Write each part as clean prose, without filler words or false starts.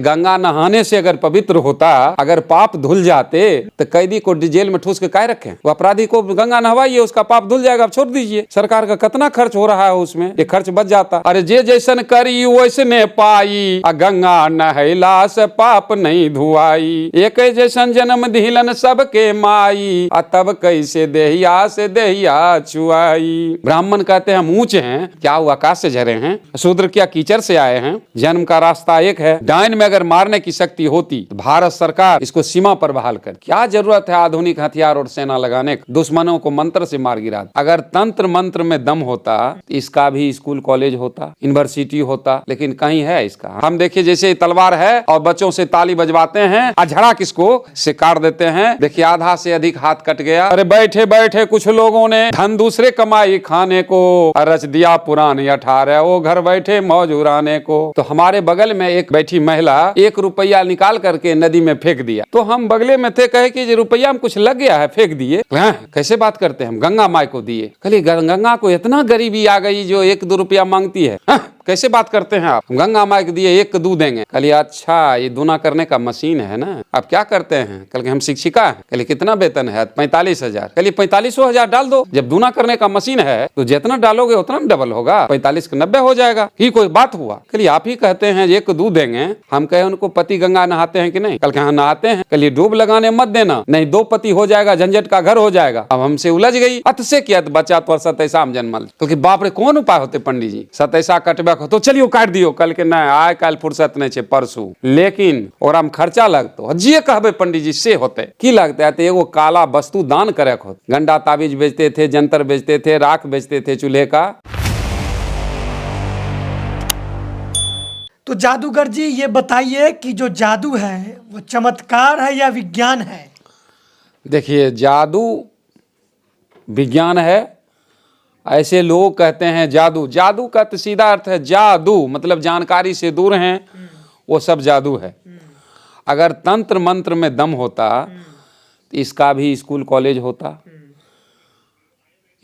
गंगा नहाने से अगर पवित्र होता, अगर पाप धुल जाते तो कैदी को जेल में ठूस के काहे रखें? वो अपराधी को गंगा नहवाइए, उसका पाप धुल जाएगा, अब छोड़ दीजिए। सरकार का कितना खर्च हो रहा है उसमें, ये खर्च बच जाता। अरे जे जैसन करी वैसने पाई, गंगा नहैला से पाप नहीं धुआई। एक जैसन जन्म दिलन सबके माई, तब कैसे देहिया से देहिया छुआई। ब्राह्मण कहते हैं हम ऊंचे हैं, क्या वो आकाश से झरे हैं? शूद्र क्या कीचड़ से आए हैं? जन्म का रास्ता एक है। डायन में अगर मारने की शक्ति होती तो भारत सरकार इसको सीमा पर बहाल कर। क्या जरूरत है आधुनिक हथियार और सेना लगाने की? दुश्मनों को मंत्र से मार गिरा। अगर तंत्र मंत्र में दम होता तो इसका भी स्कूल कॉलेज होता, यूनिवर्सिटी होता, लेकिन कहीं है इसका। हम देखिए जैसे तलवार है और बच्चों से ताली बजवाते हैं, झड़ा किसको से काट देते हैं। देखिए आधा से अधिक हाथ कट गया। अरे बैठे बैठे कुछ लोगों ने धन दूसरे कमाई खाने को, रच दिया पुरानी 18 वो घर बैठे मौज उड़ाने को। तो हमारे बगल में एक बैठी महिला 1 रुपया निकाल करके नदी में फेंक दिया। तो हम बगले में थे, कहे कि रुपया में कुछ लग गया है, फेंक दिए। कैसे बात करते हैं, हम गंगा माई को दिए। कहलिए गंगा को इतना गरीबी आ गई जो 1-2 रुपया मांगती है? कैसे बात करते हैं आप? गंगा माई को दिए 1-2 देंगे। कहलिए अच्छा ये दूना करने का मशीन है ना, आप क्या करते हैं? कल के हम शिक्षिका हैं। कहलिए कितना वेतन है? 45,000। कहलिए 45,000 डाल दो, जब दूना करने का मशीन है तो जितना डालोगे उतना डबल होगा, 45 का 90 हो जाएगा। ये कोई बात हुआ? कहलिए आप ही कहते हैं 1-2 देंगे। हम कहे उनको पति गंगा नहाते हैं कि नहीं? कल के हाँ नहाते हैं। कहलिए डूब लगाने मत देना, नहीं 2 पति हो जाएगा, झंझट का घर हो जाएगा। अब हमसे उलझ गई, अत से किया बच्चा तो 27 में जन्मल। तो बाप रे कौन उपाय होते पंडित जी? 27 कटबे तो चलियो काट दियो। कल के नहीं आय काल फुर्सत नहीं छे परसू, लेकिन और हम खर्चा लगतो जे कहबे पंडित जी से होते की लगता है? तो एगो काला वस्तु दान करे हो। गंडा ताबीज बेचते थे, जंतर बेचते थे, राख बेचते थे चूल्हे का। तो जादूगर जी ये बताइए कि जो जादू है वो चमत्कार है या विज्ञान है? देखिए जादू विज्ञान है, ऐसे लोग कहते हैं जादू। जादू का तो सीधा अर्थ है जादू, मतलब जानकारी से दूर हैं, वो सब जादू है। अगर तंत्र मंत्र में दम होता तो इसका भी स्कूल कॉलेज होता,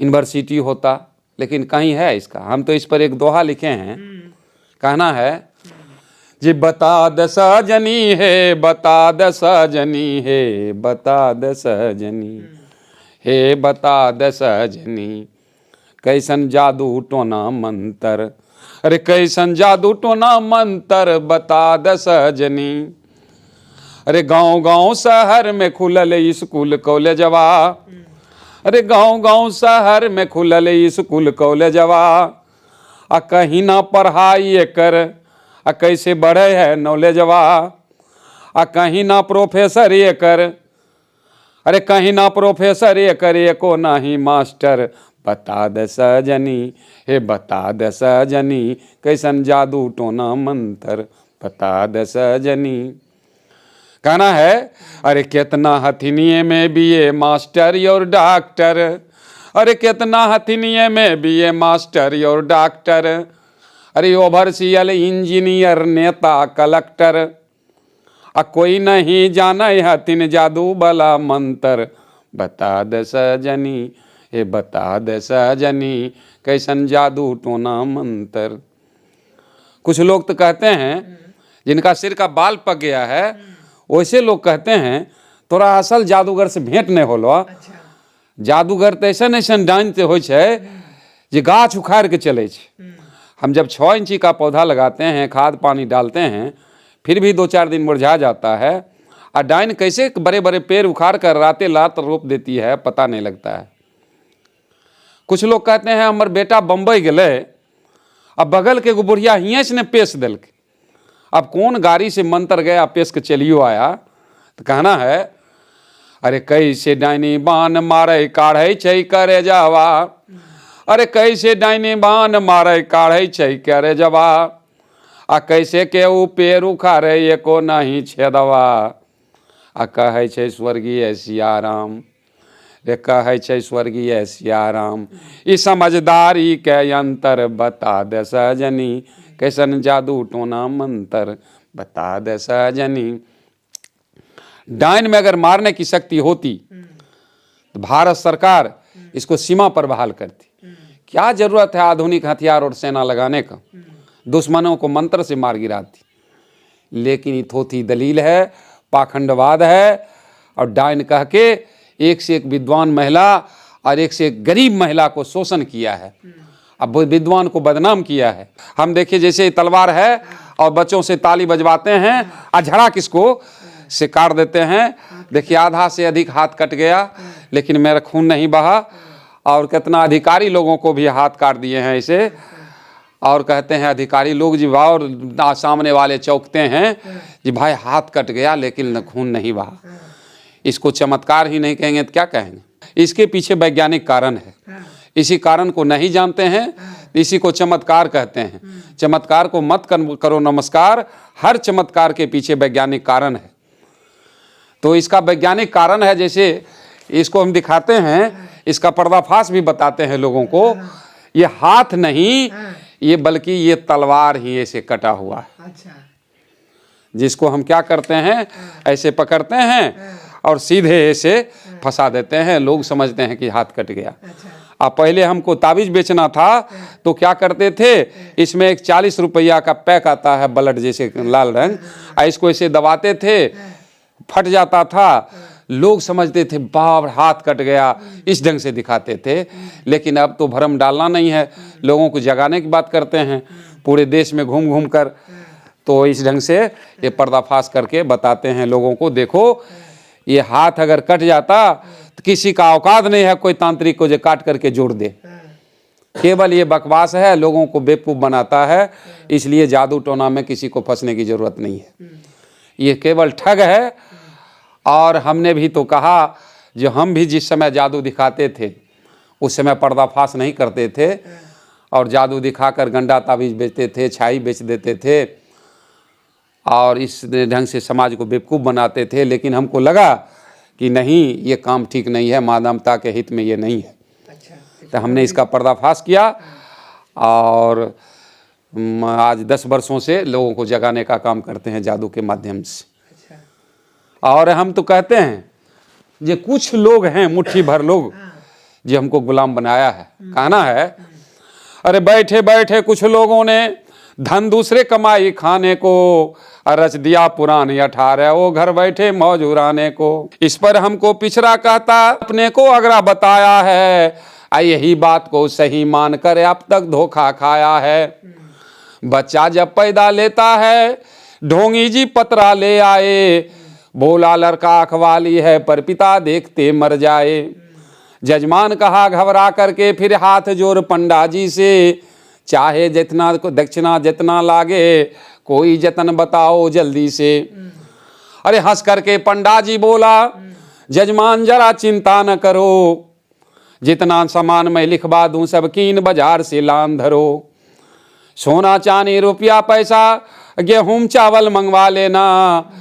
यूनिवर्सिटी होता, लेकिन कहीं है इसका। हम तो इस पर एक दोहा लिखे हैं, कहना है जी बता द सजनी है, बता द सजनी है, बता द सजनी हे, बता द सजनी कैसन जादू टोना मंतर। अरे कैसन जादू टोना मंतर बता द सजनी। अरे गांव गांव शहर में खुलल स्कूल कॉलेजवा, अरे गांव गांव शहर में खुलल स्कूल कॉलेजवा। कहीं ना पढ़ाई कर कैसे बढ़े है नॉलेजवा। कहीं ना प्रोफेसर ये कर, अरे कहीं ना प्रोफेसर ये कर, एको नहीं मास्टर। बता द सजनी हे, बता द सजनी कैसन जादू टोना मंत्र, बता द सजनी। कहना है अरे कितना हथिनिये में BA मास्टर और डॉक्टर, अरे कितना हथिनिये में BA मास्टर और डॉक्टर। अरे ओवरसीयर इंजीनियर नेता कलेक्टर, कोई नहीं जाना हथिन जादू वाला मंत्र। बता द सजनी हे, बता द सजनी कैसन जादू टोना मंत्र। कुछ लोग तो कहते हैं जिनका सिर का बाल पक गया है, वैसे लोग कहते हैं तोरा असल जादूगर से भेंट नहीं होलो। जादूगर तो ऐसा ऐसा डांते हो जे गाछ उखाड़ के चले। हम जब 6 इंची का पौधा लगाते हैं, खाद पानी डालते हैं, फिर भी 2-4 दिन मुरझा जाता है। और डाइन कैसे बड़े बड़े पेड़ उखाड़ कर रातें रात रोप देती है, पता नहीं लगता है। कुछ लोग कहते हैं हमार बेटा बम्बई गए, अब बगल के एगो बुढ़िया हियाँ से ने पेश दिल। अब कौन गाड़ी से मंत्र गया पेश के चलियो आया। तो कहना है अरे कैसे डाइनी बान मारे काढ़े छै करे जावा, अरे कैसे डाइनी बान मारे काढ़े छै करे जावा। कैसे के ऊ पेड़ उखाड़े एको नहीं छेदवा। कहे छै स्वर्गीय सियाराम, रे कहे छै स्वर्गीय सियाराम। ई समझदारी के अंतर बता दे सजनी, कैसन जादू टोना मंत्र बता दे सजनी। डायन में अगर मारने की शक्ति होती तो भारत सरकार इसको सीमा पर बहाल करती। क्या जरूरत है आधुनिक हथियार और सेना लगाने का? दुश्मनों को मंत्र से मार गिराती। लेकिन ये थोथी दलील है, पाखंडवाद है और डायन कह के एक से एक विद्वान महिला और एक से एक गरीब महिला को शोषण किया है। अब वो विद्वान को बदनाम किया है। हम देखिए जैसे तलवार है और बच्चों से ताली बजवाते हैं और झड़ा किसको से काट देते हैं। देखिए आधा से अधिक हाथ कट गया लेकिन मेरा खून नहीं बहा। और कितना अधिकारी लोगों को भी हाथ काट दिए हैं इसे। और कहते हैं अधिकारी लोग जी और सामने वाले चौंकते हैं जी भाई हाथ कट गया लेकिन खून नहीं बहा। इसको चमत्कार ही नहीं कहेंगे तो क्या कहेंगे। इसके पीछे वैज्ञानिक कारण है। इसी कारण को नहीं जानते हैं, इसी को चमत्कार कहते हैं। चमत्कार को मत करो नमस्कार, हर चमत्कार के पीछे वैज्ञानिक कारण है। तो इसका वैज्ञानिक कारण है, जैसे इसको हम दिखाते हैं, इसका पर्दाफाश भी बताते हैं लोगों को। ये हाथ नहीं, ये बल्कि ये तलवार ही ऐसे कटा हुआ है। जिसको हम क्या करते हैं, ऐसे पकड़ते हैं और सीधे ऐसे फंसा देते हैं। लोग समझते हैं कि हाथ कट गया। अब पहले हमको ताबीज बेचना था तो क्या करते थे, इसमें एक 40 रुपया का पैक आता है ब्लड जैसे लाल रंग, इसको ऐसे दबाते थे, फट जाता था। लोग समझते थे बाप हाथ कट गया, इस ढंग से दिखाते थे। लेकिन अब तो भरम डालना नहीं है, लोगों को जगाने की बात करते हैं पूरे देश में घूम घूम कर। तो इस ढंग से ये पर्दाफाश करके बताते हैं लोगों को, देखो ये हाथ अगर कट जाता तो किसी का औकात नहीं है कोई तांत्रिक को जो काट करके जोड़ दे। केवल ये बकवास है, लोगों को बेवकूफ़ बनाता है। इसलिए जादू टोना में किसी को फंसने की ज़रूरत नहीं है, ये केवल ठग है। और हमने भी तो कहा, जो हम भी जिस समय जादू दिखाते थे उस समय पर्दाफाश नहीं करते थे और जादू दिखाकर गंडा ताबीज बेचते थे, छाई बेच देते थे और इस ढंग से समाज को बेवकूफ़ बनाते थे। लेकिन हमको लगा कि नहीं, ये काम ठीक नहीं है, मानवता के हित में ये नहीं है। तो हमने इसका पर्दाफाश किया और आज 10 वर्षों से लोगों को जगाने का काम करते हैं जादू के माध्यम से। और हम तो कहते हैं ये कुछ लोग हैं, मुट्ठी भर लोग, जो हमको गुलाम बनाया है। कहना है अरे बैठे बैठे कुछ लोगों ने धन दूसरे कमाई खाने को, रच दिया पुरानी 18 वो घर बैठे मौज उड़ाने को। इस पर हमको पिछड़ा कहता अपने को अगरा बताया है, यही बात को सही मान कर अब तक धोखा खाया है। बच्चा जब पैदा लेता है ढोंगी जी पतरा ले आए, बोला लड़का अखवाली है पर पिता देखते मर जाए। जजमान कहा घबरा करके फिर हाथ जोड़ पंडा जी से, चाहे जितना को दक्षिणा जितना लागे कोई जतन बताओ जल्दी से। अरे हंस करके पंडा जी बोला जजमान जरा चिंता न करो, जितना सामान मैं लिखवा दूं सब कीन बाजार से लान धरो। सोना चांदी रुपया पैसा गेहूं चावल मंगवा लेना,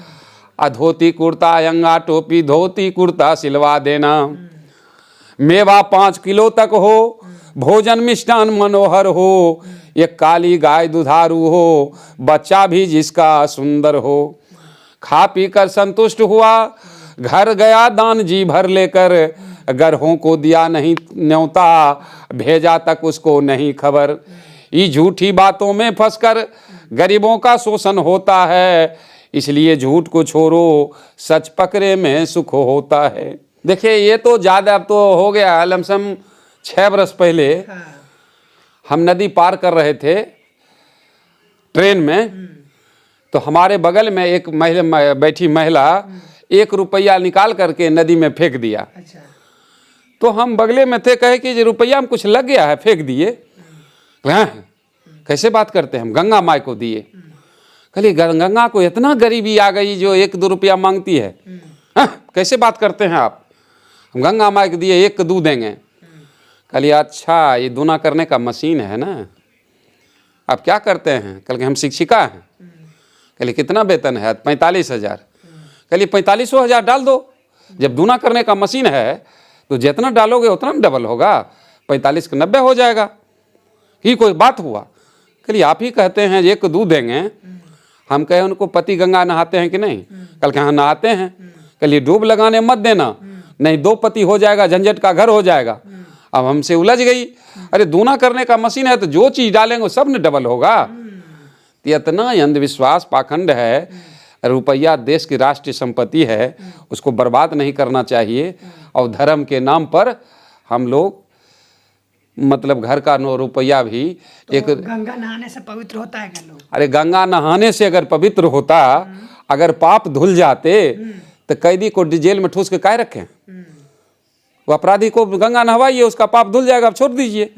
धोती कुर्ता अंगा टोपी धोती कुर्ता सिलवा देना। मेवा 5 किलो तक हो, भोजन मिष्ठान मनोहर हो, एक काली गाय दुधारू हो, बच्चा भी जिसका सुंदर हो। खा पी कर संतुष्ट हुआ घर गया दान जी भर लेकर, गरहों को दिया नहीं न्योता भेजा तक उसको नहीं खबर। ये झूठी बातों में फंसकर गरीबों का शोषण होता है, इसलिए झूठ को छोड़ो सच पकड़े में सुख होता है। देखिए ये तो ज़्यादा अब तो हो गया, लमसम 6 बरस पहले हम नदी पार कर रहे थे ट्रेन में, तो हमारे बगल में एक महिला बैठी महिला 1 रुपया निकाल करके नदी में फेंक दिया। तो हम बगले में थे, कहे कि रुपया में कुछ लग गया है फेंक दिए। हाँ कैसे बात करते हैं, हम गंगा माई को दिए। कहलिए गंगा को इतना गरीबी आ गई जो 1-2 रुपया मांगती है। हाँ कैसे बात करते हैं आप, हम गंगा माई को दिए 1-2 देंगे। कहलिए अच्छा ये दूना करने का मशीन है ना, आप क्या करते हैं? कल के हम शिक्षिका हैं। कहलिए कितना वेतन है? 45,000। कहलिए 45,000 डाल दो, जब दूना करने का मशीन है तो जितना डालोगे उतना डबल होगा, 45 का 90 हो जाएगा। ये कोई बात हुआ? कहलिए आप ही कहते हैं 1-2 देंगे। हम कहे उनको पति गंगा नहाते हैं कि नहीं? कल के हाँ नहाते हैं। कहलिए डूब लगाने मत देना, नहीं 2 पति हो जाएगा, झंझट का घर हो जाएगा। अब हमसे उलझ गई, अरे दूना करने का मशीन है तो जो चीज़ डालेंगे सब ने डबल होगा। तो इतना अंधविश्वास पाखंड है। रुपया देश की राष्ट्रीय संपत्ति है, उसको बर्बाद नहीं करना चाहिए। और धर्म के नाम पर हम लोग मतलब घर का रुपया भी एक गंगा नहाने से पवित्र होता है क्या लोग? अरे गंगा नहाने से अगर पवित्र होता, अगर पाप धुल जाते तो कैदी को जेल में ठूस के काहे रखें? वो अपराधी को गंगा नहवाइए, उसका पाप धुल जाएगा, आप छोड़ दीजिए।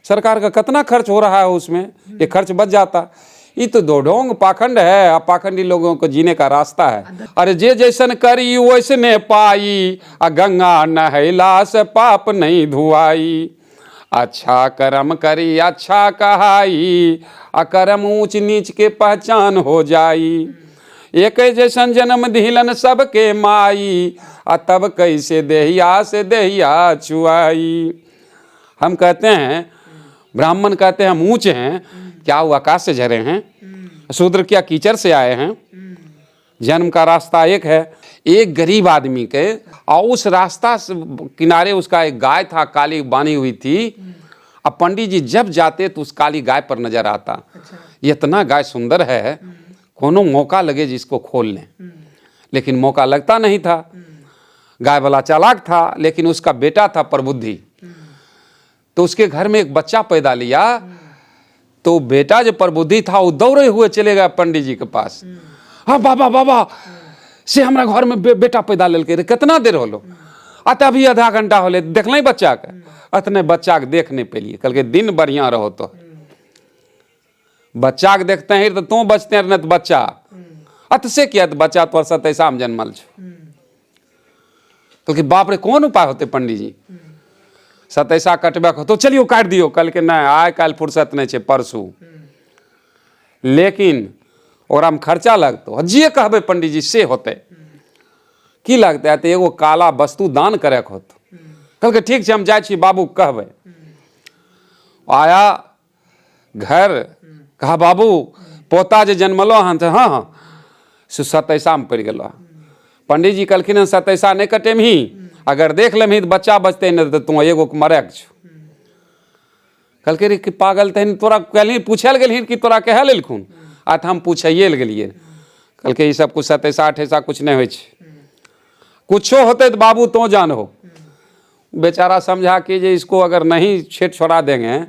सरकार का कितना खर्च हो रहा है उसमें, ये खर्च बच जाता। ये तो दो ढोंग पाखंड है, आप पाखंडी लोगों को जीने का रास्ता है। अरे जे जैसन करी वैसने पाई, आ गंगा नहैला से पाप नहीं धुआई। अच्छा कर्म करी अच्छा कहाई, आ कर्म ऊंच नीच के पहचान हो जाई। एक जैसन जन्म दिलन सबके माई, आ तब कैसे देहिया से देहिया छुआई। हम कहते हैं, ब्राह्मण कहते हैं हम ऊंचे हैं, क्या वो आकाश से झरे हैं? शूद्र क्या कीचड़ से आए हैं? जन्म का रास्ता एक है। एक गरीब आदमी के और उस रास्ता से किनारे उसका एक गाय था, काली बानी हुई थी। अब पंडित जी जब जाते तो उस काली गाय पर नजर आता। इतना गाय सुंदर है, कोनो मौका लगे जिसको खोल लें, लेकिन मौका लगता नहीं था। गाय वाला चालाक था, लेकिन उसका बेटा था प्रबुद्धि। तो उसके घर में एक बच्चा पैदा लिया, तो बेटा जो प्रबुद्धि था वो दौड़े हुए चले गया पंडित जी के पास। हाँ बाबा बाबा से हमारा घर में बेटा पैदा लेके रे, कितना देर होलो? अत अभी आधा घंटा होले, देख नहीं बच्चा के? अतने बच्चा के देखने पे लिए कल के दिन बढ़िया रहो तो बच्चा के देखते हैं तो तू बचते हैं, तो बच्चा अत से किया तो बच्चा तो सतैसा में जन्मल छो। तो कि बाप रे कौन उपाय होते पंडित जी? सतैसा कटबे हो तो चलियो काट दियो। कल के नहीं, आय काल फुर्सत नहीं छे, परसू। लेकिन ओकरा में खर्चा लगतो, जे कहबे पंडित जी से होते। की लगता है? तो एगो काला वस्तु दान करे के होतो। कल के ठीक है हम जाए छी बाबू कहबे। आया घर, कहा बाबू पोता जे जन्मलो हन तो हाँ हाँ सतैसा में पड़ गलो। पंडित जी कहलखिन सतैसा नहीं कटे ही, अगर देख लेमी तो बच्चा बचते नहीं तो तू एगो मरे छो। कहलके रे कि पागल तहन तोरा कहली पूछल गेलहिन कि तोरा कहे लेलखुन? आ तो हम पूछिए ले गेलिए। कहलके ये सब कुछ सतैसा अठैसा कुछ नहीं हो, कुछो होते तो बाबू तो जान हो। बेचारा समझा कि जे इसको अगर नहीं छेड़ छोड़ा देंगे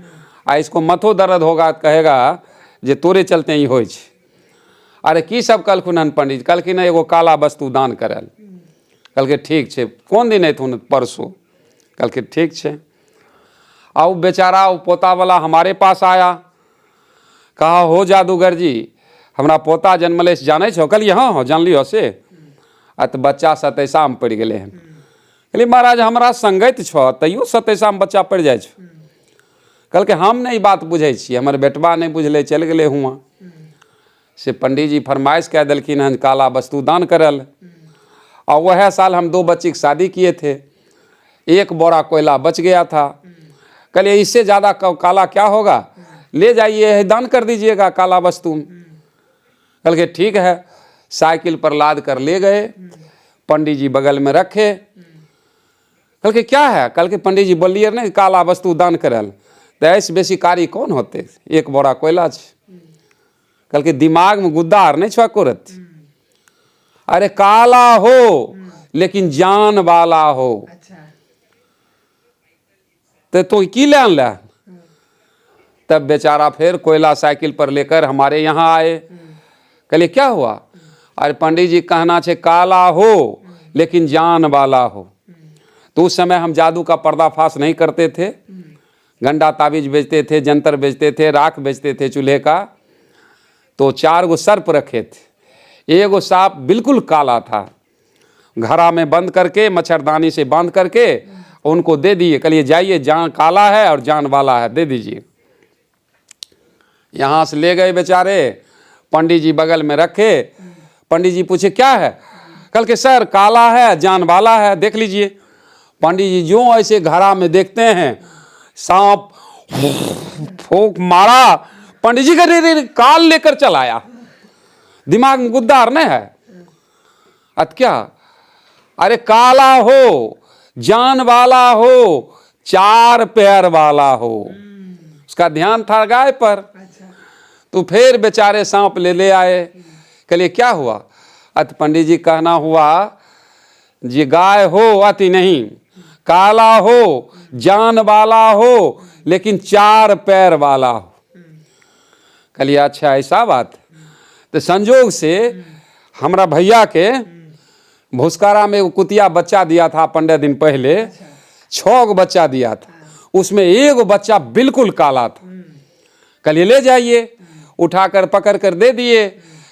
आ इसको मथो दर्द होगा तो कहेगा जे तोरे चलते ही हो। अरे की सब कहलखुन हन पंडित? कहलखिन एगो काला वस्तु दान करल। कहलके ठीक है, कौन दिन अथुन? परसों। कहलके ठीक है। आ वो बेचारा वो पोता वाला हमारे पास आया, कहा हो जादूगर जी हमरा पोता जन्मले से जाने छो? कहलिए हाँ हाँ जान लियो से। तो बच्चा सतैसा में पड़ गए हैं। कहलिए महाराज हमरा संगत छो तैयो सतैसा में बच्चा पड़ जाए छो? कहलके हम नहीं बात बुझे छी, हमर बेटवा नहीं बुझले चल गए हुआ से। पंडित जी फरमाइश कह दिलखिन हन काला वस्तु दान करल। और वह साल हम 2 बच्ची की शादी किए थे, 1 बोरा कोयला बच गया था। कहलिए इससे ज़्यादा काला क्या होगा, ले जाइए दान कर दीजिएगा काला वस्तु। कहलके ठीक है। साइकिल पर लाद कर ले गए, पंडित जी बगल में रखे। कहलके क्या है? कहलके पंडित जी बोलिए नहीं काला वस्तु दान करल, तो ऐसे बेसी कारी कौन होते? 1 बोरा कोयला छ। कहलके दिमाग में गुद्दार नहीं छुआ कोरत? अरे काला हो लेकिन जान वाला हो। तो की ले आनला? तब बेचारा फिर कोयला साइकिल पर लेकर हमारे यहाँ आए। कहलिए क्या हुआ? अरे पंडित जी कहना छे काला हो लेकिन जान वाला हो। तो उस समय हम जादू का पर्दाफाश नहीं करते थे, गंडा ताबीज बेचते थे, जंतर बेचते थे, राख बेचते थे चूल्हे का। तो 4 गो सर्प रखे थे, एगो सांप बिल्कुल काला था, घड़ा में बंद करके मच्छरदानी से बांध करके उनको दे दिए। कहलिए जाइए जान काला है और जान वाला है, दे दीजिए। यहाँ से ले गए बेचारे, पंडित जी बगल में रखे। पंडित जी पूछे क्या है? कल के सर काला है जान वाला है, देख लीजिए। पंडित जी जो ऐसे घड़ा में देखते हैं सांप फूंक मारा, पंडित जी का रे काल लेकर चलाया। दिमाग में गुद्दार नहीं है? क्या? अरे काला हो, जान वाला हो, 4 पैर वाला हो। उसका ध्यान था गाय पर। तो फिर बेचारे सांप ले आए। कहलिए क्या हुआ? अत पंडित जी कहना हुआ जी गाय हो अति नहीं, काला हो, जान वाला हो, लेकिन 4 पैर वाला हो। कहलिए अच्छा ऐसा बात। तो संजोग से हमरा भैया के भुसकारा में कुतिया बच्चा दिया था 15 दिन पहले, 6 गो बच्चा दिया था, उसमें 1 गो बच्चा बिल्कुल काला था। कहलिए ले जाइए, उठाकर पकड़ कर दे दिए।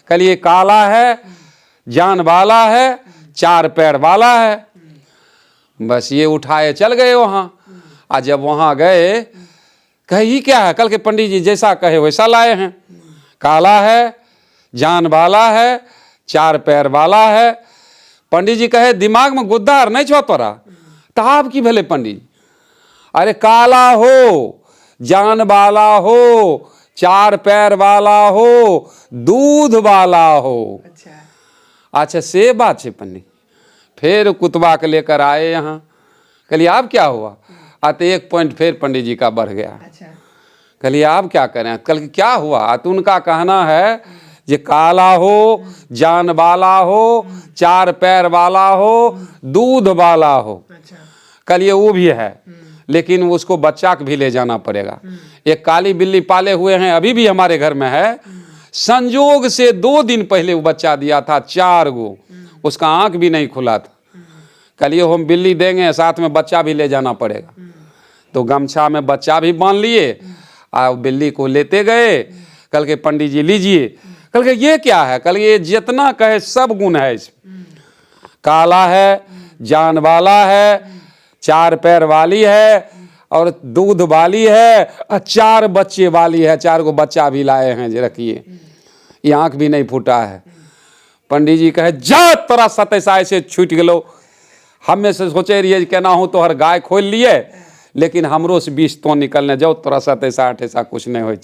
कहलिए काला है, जान वाला है, 4 पैर वाला है। बस ये उठाए चल गए वहाँ। आज जब वहाँ गए, कहे ये क्या है? कल के पंडित जी जैसा कहे वैसा लाए हैं, काला है, जान वाला है, 4 पैर वाला है। पंडित जी कहे दिमाग में गुद्दार नहीं छो तोरा? तो आप की भले पंडित जी? अरे काला हो, जान वाला हो, 4 पैर वाला हो, दूध वाला हो। अच्छा से बात है पंडित। फिर कुतबा के लेकर आए यहाँ। कहलिए आप क्या हुआ? आते 1 पॉइंट फिर पंडित जी का बढ़ गया। कहलिए आप क्या करें? कल क्या हुआ? तो उनका कहना है जे काला हो, जान वाला हो, 4 पैर वाला हो, दूध वाला हो। कहलिए वो भी है, लेकिन उसको बच्चा भी ले जाना पड़ेगा। एक काली बिल्ली पाले हुए हैं, अभी भी हमारे घर में है। संजोग से 2 दिन पहले वो बच्चा दिया था, 4 गो, उसका आंख भी नहीं खुला था। कहलिए हम बिल्ली देंगे, साथ में बच्चा भी ले जाना पड़ेगा। तो गमछा में बच्चा भी बांध लिए और बिल्ली को लेते गए। कल के पंडित जी लीजिए। कल के ये क्या है? कल ये जितना कहे सब गुण है इसमें। काला है, जान वाला है, 4 पैर वाली है, और दूध वाली है, और 4 बच्चे वाली है। 4 गो बच्चा भी लाए हैं, जे रखिए, ये आंख भी नहीं फूटा है। पंडित जी कहे जा तोरा सतैसा ऐसे छूट गलो। हमें से सोचे रहिए केना हो तो हर गाय खोल लिए, लेकिन हमरो से 20 तो निकलने जाओ, तोरा साथ ऐसा कुछ नहीं हो।